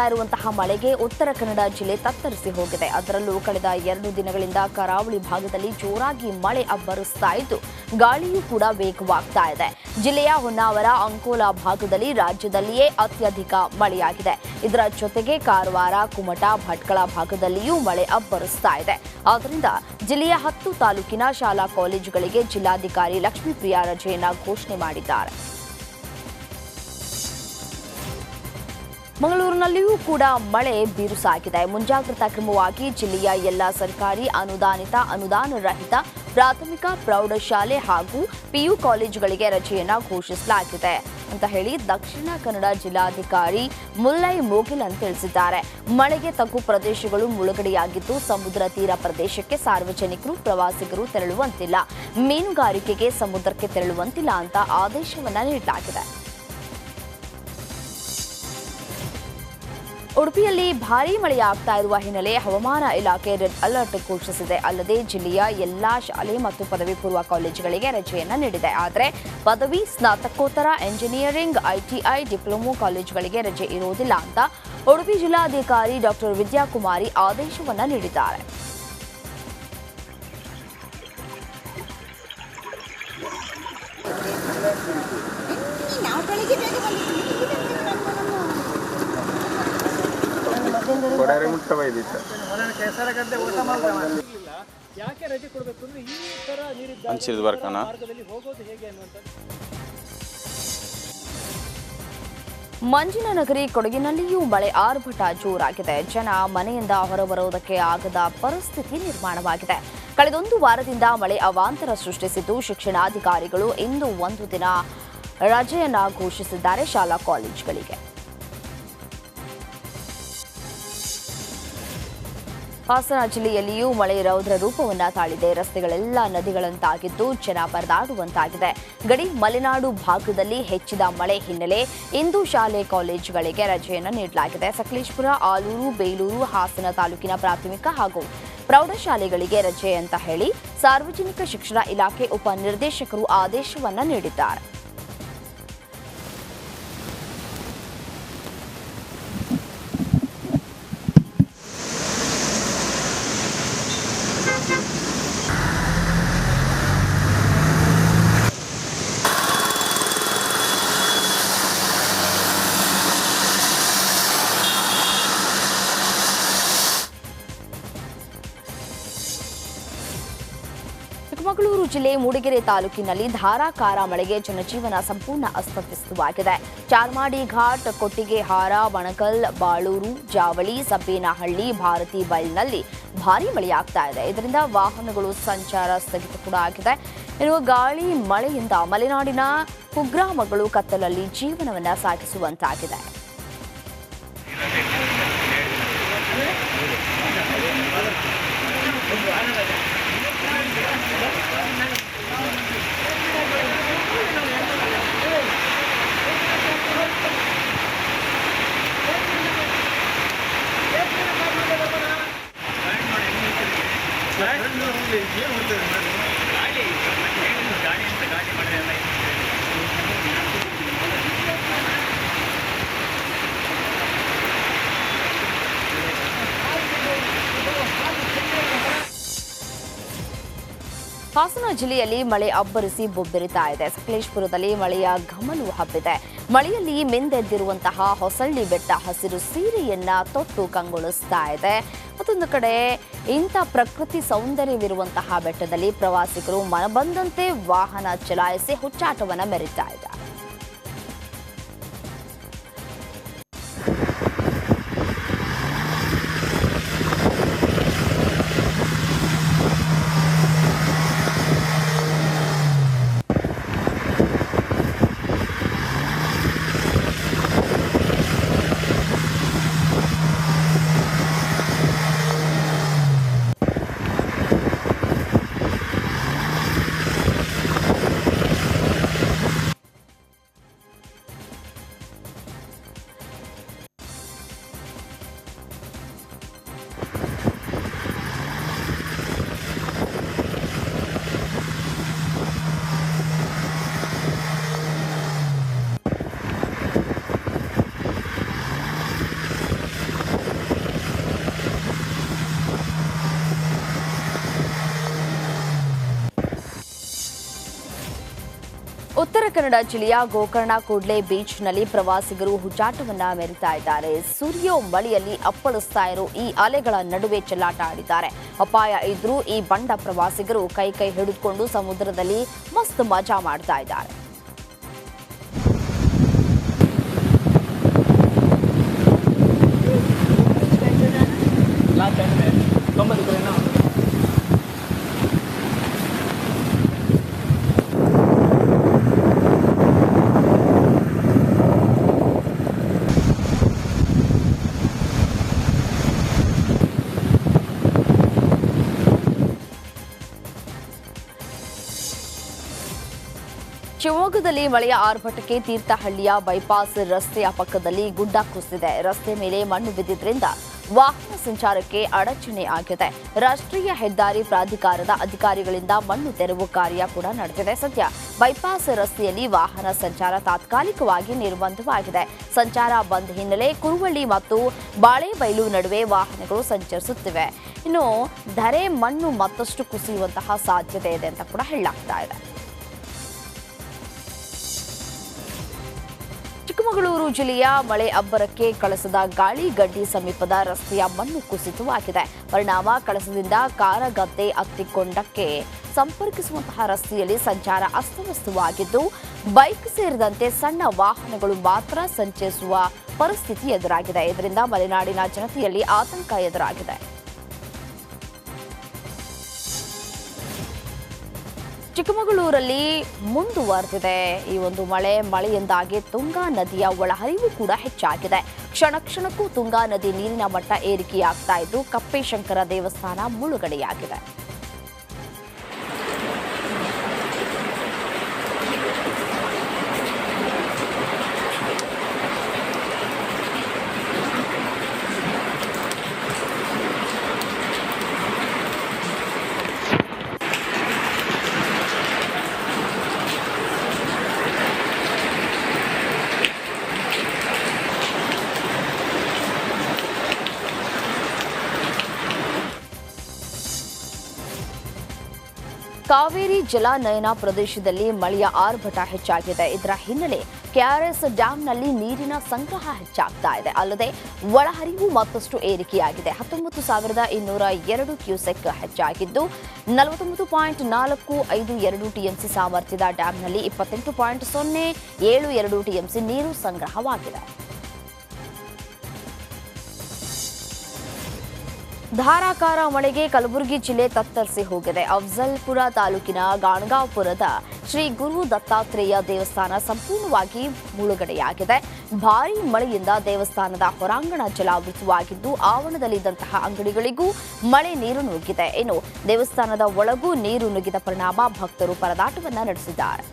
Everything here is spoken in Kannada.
ಇರುವಂತಹ ಮಳೆಗೆ ಉತ್ತರ ಕನ್ನಡ ಜಿಲ್ಲೆ ತತ್ತರಿಸಿ ಹೋಗಿದೆ. ಅದರಲ್ಲೂ ಕಳೆದ 2 ದಿನಗಳಿಂದ ಕರಾವಳಿ ಭಾಗದಲ್ಲಿ ಜೋರಾಗಿ ಮಳೆ ಅಬ್ಬರಿಸ್ತಾ ಇದ್ದು ಗಾಳಿಯೂ ಕೂಡ ವೇಗವಾಗ್ತಾ ಇದೆ. ಜಿಲ್ಲೆಯ ಹೊನ್ನಾವರ, ಅಂಕೋಲಾ ಭಾಗದಲ್ಲಿ ರಾಜ್ಯದಲ್ಲಿಯೇ ಅತ್ಯಧಿಕ ಮಳೆಯಾಗಿದೆ. ಇದರ ಜೊತೆಗೆ ಕಾರವಾರ, ಕುಮಟಾ, ಭಟ್ಕಳ ಭಾಗದಲ್ಲಿಯೂ ಮಳೆ ಅಬ್ಬರಿಸ್ತಾ ಇದೆ. ಆದ್ದರಿಂದ ಜಿಲ್ಲೆಯ 10 ತಾಲೂಕಿನ ಶಾಲಾ ಕಾಲೇಜುಗಳಿಗೆ ಜಿಲ್ಲಾಧಿಕಾರಿ ಲಕ್ಷ್ಮೀಪ್ರಿಯಾ ರಜೆಯನ್ನ ಘೋಷಣೆ ಮಾಡಿದ್ದಾರೆ. ಮಂಗಳೂರಿನಲ್ಲಿಯೂ ಕೂಡ ಮಳೆ ಬಿರುಸಾಗಿದೆ. ಮುಂಜಾಗ್ರತಾ ಕ್ರಮವಾಗಿ ಜಿಲ್ಲೆಯ ಎಲ್ಲ ಸರ್ಕಾರಿ ಅನುದಾನ ರಹಿತ ಪ್ರಾಥಮಿಕ ಪ್ರೌಢಶಾಲೆ ಹಾಗೂ ಪಿಯು ಕಾಲೇಜುಗಳಿಗೆ ರಜೆಯನ್ನ ಘೋಷಿಸಲಾಗಿದೆ ಅಂತ ಹೇಳಿ ದಕ್ಷಿಣ ಕನ್ನಡ ಜಿಲ್ಲಾಧಿಕಾರಿ ಮುಲ್ಲೈ ಮೋಗಿಲನ್ ತಿಳಿಸಿದ್ದಾರೆ. ಮಳೆಗೆ ತಗ್ಗು ಪ್ರದೇಶಗಳು ಮುಳುಗಡೆಯಾಗಿದ್ದು ಸಮುದ್ರ ತೀರ ಪ್ರದೇಶಕ್ಕೆ ಸಾರ್ವಜನಿಕರು, ಪ್ರವಾಸಿಗರು ತೆರಳುವಂತಿಲ್ಲ, ಮೀನುಗಾರಿಕೆಗೆ ಸಮುದ್ರಕ್ಕೆ ತೆರಳುವಂತಿಲ್ಲ ಅಂತ ಆದೇಶವನ್ನ ನೀಡಲಾಗಿದೆ. ಉಡುಪಿಯಲ್ಲಿ ಭಾರೀ ಮಳೆಯಾಗ್ತಾ ಇರುವ ಹಿನ್ನೆಲೆ ಹವಾಮಾನ ಇಲಾಖೆ ರೆಡ್ ಅಲರ್ಟ್ ಘೋಷಿಸಿದೆ. ಅಲ್ಲದೆ ಜಿಲ್ಲೆಯ ಎಲ್ಲಾ ಶಾಲೆ ಮತ್ತು ಪದವಿ ಪೂರ್ವ ಕಾಲೇಜುಗಳಿಗೆ ರಜೆಯನ್ನ ನೀಡಿದೆ. ಆದರೆ ಪದವಿ, ಸ್ನಾತಕೋತ್ತರ, ಎಂಜಿನಿಯರಿಂಗ್, ಐಟಿಐ, ಡಿಪ್ಲೊಮೊ ಕಾಲೇಜುಗಳಿಗೆ ರಜೆ ಇರುವುದಿಲ್ಲ ಅಂತ ಉಡುಪಿ ಜಿಲ್ಲಾಧಿಕಾರಿ ಡಾಕ್ಟರ್ ವಿದ್ಯಾಕುಮಾರಿ ಆದೇಶವನ್ನ ನೀಡಿದ್ದಾರೆ. ಮಂಜಿನ ನಗರಿ ಕೊಡಗಿನಲ್ಲಿಯೂ ಮಳೆ ಆರ್ಭಟ ಜೋರಾಗಿದೆ. ಜನ ಮನೆಯಿಂದ ಹೊರಬರುವುದಕ್ಕೆ ಆಗದ ಪರಿಸ್ಥಿತಿ ನಿರ್ಮಾಣವಾಗಿದೆ. ಕಳೆದೊಂದು ವಾರದಿಂದ ಮಳೆ ಅವಾಂತರ ಸೃಷ್ಟಿಸಿದ್ದು ಶಿಕ್ಷಣಾಧಿಕಾರಿಗಳು ಇಂದು 1 ದಿನ ರಜೆಯನ್ನ ಘೋಷಿಸಿದ್ದಾರೆ ಶಾಲಾ ಕಾಲೇಜುಗಳಿಗೆ. ಹಾಸನ ಜಿಲ್ಲೆಯಲ್ಲಿಯೂ ಮಳೆ ರೌದ್ರ ರೂಪವನ್ನ ತಾಳಿದೆ. ರಸ್ತೆಗಳೆಲ್ಲ ನದಿಗಳಂತಾಗಿದ್ದು ಜನ ಪರದಾಡುವಂತಾಗಿದೆ. ಗಡಿ ಮಲೆನಾಡು ಭಾಗದಲ್ಲಿ ಹೆಚ್ಚಿದ ಮಳೆ ಹಿನ್ನೆಲೆ ಇಂದು ಶಾಲೆ ಕಾಲೇಜುಗಳಿಗೆ ರಜೆಯನ್ನು ನೀಡಲಾಗಿದೆ. ಸಕಲೇಶಪುರ, ಆಲೂರು, ಬೇಲೂರು, ಹಾಸನ ತಾಲೂಕಿನ ಪ್ರಾಥಮಿಕ ಹಾಗೂ ಪ್ರೌಢಶಾಲೆಗಳಿಗೆ ರಜೆ ಅಂತ ಹೇಳಿ ಸಾರ್ವಜನಿಕ ಶಿಕ್ಷಣ ಇಲಾಖೆ ಉಪನಿರ್ದೇಶಕರು ಆದೇಶವನ್ನ ನೀಡಿದ್ದಾರೆ. ಚಿಕ್ಕಮಗಳೂರು ಜಿಲ್ಲೆ ಮೂಡಿಗೆರೆ ತಾಲೂಕಿನಲ್ಲಿ ಧಾರಾಕಾರ ಮಳೆಗೆ ಜನಜೀವನ ಸಂಪೂರ್ಣ ಅಸ್ತವ್ಯಸ್ತವಾಗಿದೆ. ಚಾರ್ಮಾಡಿ ಘಾಟ್, ಕೊಟ್ಟಿಗೆಹಾರ, ಬಣಕಲ್, ಬಾಳೂರು, ಜಾವಳಿ, ಸಬ್ಬೇನಹಳ್ಳಿ, ಭಾರತಿ ಬೈಲ್ನಲ್ಲಿ ಭಾರೀ ಮಳೆಯಾಗ್ತಾ ಇದೆ. ಇದರಿಂದ ವಾಹನಗಳು ಸಂಚಾರ ಸ್ಥಗಿತ ಕೂಡ ಆಗಿದೆ. ಇನ್ನು ಗಾಳಿ ಮಳೆಯಿಂದ ಮಲೆನಾಡಿನ ಕುಗ್ರಾಮಗಳು ಕತ್ತಲಲ್ಲಿ ಜೀವನವನ್ನ ಸಾಗಿಸುವಂತಾಗಿದೆ. ಹಾಸನ ಜಿಲ್ಲೆಯಲ್ಲಿ ಮಳೆ ಅಬ್ಬರಿಸಿ ಬೊಬ್ಬೆರಿತಾ ಇದೆ. ಸಕಲೇಶಪುರದಲ್ಲಿ ಮಳೆಯ ಘಮಲು ಹಬ್ಬಿದೆ. ಮಳೆಯಲ್ಲಿ ಮಿಂದೆದ್ದಿರುವಂತಹ ಹೊಸಳ್ಳಿ ಬೆಟ್ಟ ಹಸಿರು ಸೀರೆಯನ್ನ ತೊಟ್ಟು ಕಂಗೊಳಿಸ್ತಾ ಇದೆ. ಮತ್ತೊಂದು ಕಡೆ ಇಂಥ ಪ್ರಕೃತಿ ಸೌಂದರ್ಯವಿರುವಂತಹ ಬೆಟ್ಟದಲ್ಲಿ ಪ್ರವಾಸಿಗರು ಮನಬಂದಂತೆ ವಾಹನ ಚಲಾಯಿಸಿ ಹುಚ್ಚಾಟವನ್ನ ಮೆರೀತಾ ಇದ್ದಾರೆ. ಉತ್ತರ ಕನ್ನಡ ಜಿಲ್ಲೆಯ ಗೋಕರ್ಣ ಕೂಡ್ಲೆ ಬೀಚ್ನಲ್ಲಿ ಪ್ರವಾಸಿಗರು ಹುಚ್ಚಾಟವನ್ನ ಮೆರಿತಾ ಇದ್ದಾರೆ. ಸುರಿಯೋ ಮಳೆಯಲ್ಲಿ ಅಪ್ಪಳಿಸ್ತಾ ಇರೋ ಈ ಅಲೆಗಳ ನಡುವೆ ಚೆಲ್ಲಾಟ ಆಡಿದ್ದಾರೆ. ಅಪಾಯ ಇದ್ರೂ ಈ ಬಂಡ ಪ್ರವಾಸಿಗರು ಕೈ ಹಿಡಿದುಕೊಂಡು ಸಮುದ್ರದಲ್ಲಿ ಮಸ್ತ್ ಮಜಾ ಮಾಡ್ತಾ ಇದ್ದಾರೆ. ಶಿವಮೊಗ್ಗದಲ್ಲಿ ಮಳೆಯ ಆರ್ಭಟಕ್ಕೆ ತೀರ್ಥಹಳ್ಳಿಯ ಬೈಪಾಸ್ ರಸ್ತೆಯ ಪಕ್ಕದಲ್ಲಿ ಗುಡ್ಡ ಕುಸಿದಿದೆ. ರಸ್ತೆ ಮೇಲೆ ಮಣ್ಣು ಬಿದ್ದಿದ್ದರಿಂದ ವಾಹನ ಸಂಚಾರಕ್ಕೆ ಅಡಚಣೆ ಆಗಿದೆ. ರಾಷ್ಟ್ರೀಯ ಹೆದ್ದಾರಿ ಪ್ರಾಧಿಕಾರದ ಅಧಿಕಾರಿಗಳಿಂದ ಮಣ್ಣು ತೆರವು ಕಾರ್ಯ ಕೂಡ ನಡೆದಿದೆ. ಸದ್ಯ ಬೈಪಾಸ್ ರಸ್ತೆಯಲ್ಲಿ ವಾಹನ ಸಂಚಾರ ತಾತ್ಕಾಲಿಕವಾಗಿ ನಿರ್ಬಂಧವಾಗಿದೆ. ಸಂಚಾರ ಬಂದ್ ಹಿನ್ನೆಲೆ ಕುರುವಳ್ಳಿ ಮತ್ತು ಬಾಳೆಬೈಲು ನಡುವೆ ವಾಹನಗಳು ಸಂಚರಿಸುತ್ತಿವೆ. ಇನ್ನು ಧರೆ ಮಣ್ಣು ಮತ್ತಷ್ಟು ಕುಸಿಯುವಂತಹ ಸಾಧ್ಯತೆ ಇದೆ ಅಂತ ಕೂಡ ಹೇಳಲಾಗ್ತಾ ಇದೆ. ಚಿಕ್ಕಮಗಳೂರು ಜಿಲ್ಲೆಯ ಮಳೆ ಅಬ್ಬರಕ್ಕೆ ಕಳಸದ ಗಾಳಿಗಡ್ಡಿ ಸಮೀಪದ ರಸ್ತೆಯ ಮಣ್ಣು ಕುಸಿತವಾಗಿದೆ. ಪರಿಣಾಮ ಕಳಸದಿಂದ ಕಾರಗದ್ದೆ ಅತ್ತಿಕೊಂಡಕ್ಕೆ ಸಂಪರ್ಕಿಸುವಂತಹ ರಸ್ತೆಯಲ್ಲಿ ಸಂಚಾರ ಅಸ್ತವ್ಯಸ್ತವಾಗಿದ್ದು, ಬೈಕ್ ಸೇರಿದಂತೆ ಸಣ್ಣ ವಾಹನಗಳು ಮಾತ್ರ ಸಂಚರಿಸುವ ಪರಿಸ್ಥಿತಿ ಎದುರಾಗಿದೆ. ಇದರಿಂದ ಮಲೆನಾಡಿನ ಜನತೆಯಲ್ಲಿ ಆತಂಕ ಎದುರಾಗಿದೆ. ಚಿಕ್ಕಮಗಳೂರಲ್ಲಿ ಮುಂದುವರೆದಿದೆ ಈ ಒಂದು ಮಳೆಯಿಂದಾಗಿ ತುಂಗಾ ನದಿಯ ಒಳಹರಿವು ಕೂಡ ಹೆಚ್ಚಾಗಿದೆ. ಕ್ಷಣಕ್ಕೂ ತುಂಗಾ ನದಿ ನೀರಿನ ಮಟ್ಟ ಏರಿಕೆಯಾಗ್ತಾ ಇದ್ದು ಕಪ್ಪೇಶಂಕರ ದೇವಸ್ಥಾನ ಮುಳುಗಡೆಯಾಗಿದೆ. ಕಾವೇರಿ ಜಲಾನಯನ ಪ್ರದೇಶದಲ್ಲಿ ಮಳೆಯ ಆರ್ಭಟ ಹೆಚ್ಚಾಗಿದೆ. ಇದರ ಹಿನ್ನೆಲೆ ಕೆಆರ್ಎಸ್ ಡ್ಯಾಂನಲ್ಲಿ ನೀರಿನ ಸಂಗ್ರಹ ಹೆಚ್ಚಾಗ್ತಾ ಇದೆ. ಅಲ್ಲದೆ ಒಳಹರಿವು ಮತ್ತಷ್ಟು ಏರಿಕೆಯಾಗಿದೆ. 19,202 ಕ್ಯೂಸೆಕ್ ಹೆಚ್ಚಾಗಿದ್ದು 49.452 ಟಿಎಂಸಿ ಸಾಮರ್ಥ್ಯದ ಡ್ಯಾಂನಲ್ಲಿ 28.072 ಟಿಎಂಸಿ ನೀರು ಸಂಗ್ರಹವಾಗಿದೆ. ಧಾರಾಕಾರ ಮಳೆಗೆ ಕಲಬುರಗಿ ಜಿಲ್ಲೆ ತತ್ತರಿಸಿ ಹೋಗಿದೆ. ಅಫ್ಜಲ್ಪುರ ತಾಲೂಕಿನ ಗಾಣಗಾಪುರದ ಶ್ರೀ ಗುರು ದತ್ತಾತ್ರೇಯ ದೇವಸ್ಥಾನ ಸಂಪೂರ್ಣವಾಗಿ ಮುಳುಗಡೆಯಾಗಿದೆ. ಭಾರೀ ಮಳೆಯಿಂದ ದೇವಸ್ಥಾನದ ಹೊರಾಂಗಣ ಜಲಾವೃತವಾಗಿದ್ದು ಆವರಣದಲ್ಲಿದ್ದಂತಹ ಅಂಗಡಿಗಳಿಗೂ ಮಳೆ ನೀರು ನುಗ್ಗಿದೆ. ಇನ್ನು ದೇವಸ್ಥಾನದ ಒಳಗೂ ನೀರು ನುಗ್ಗಿದ ಪರಿಣಾಮ ಭಕ್ತರು ಪರದಾಟವನ್ನ ನಡೆಸಿದ್ದಾರೆ.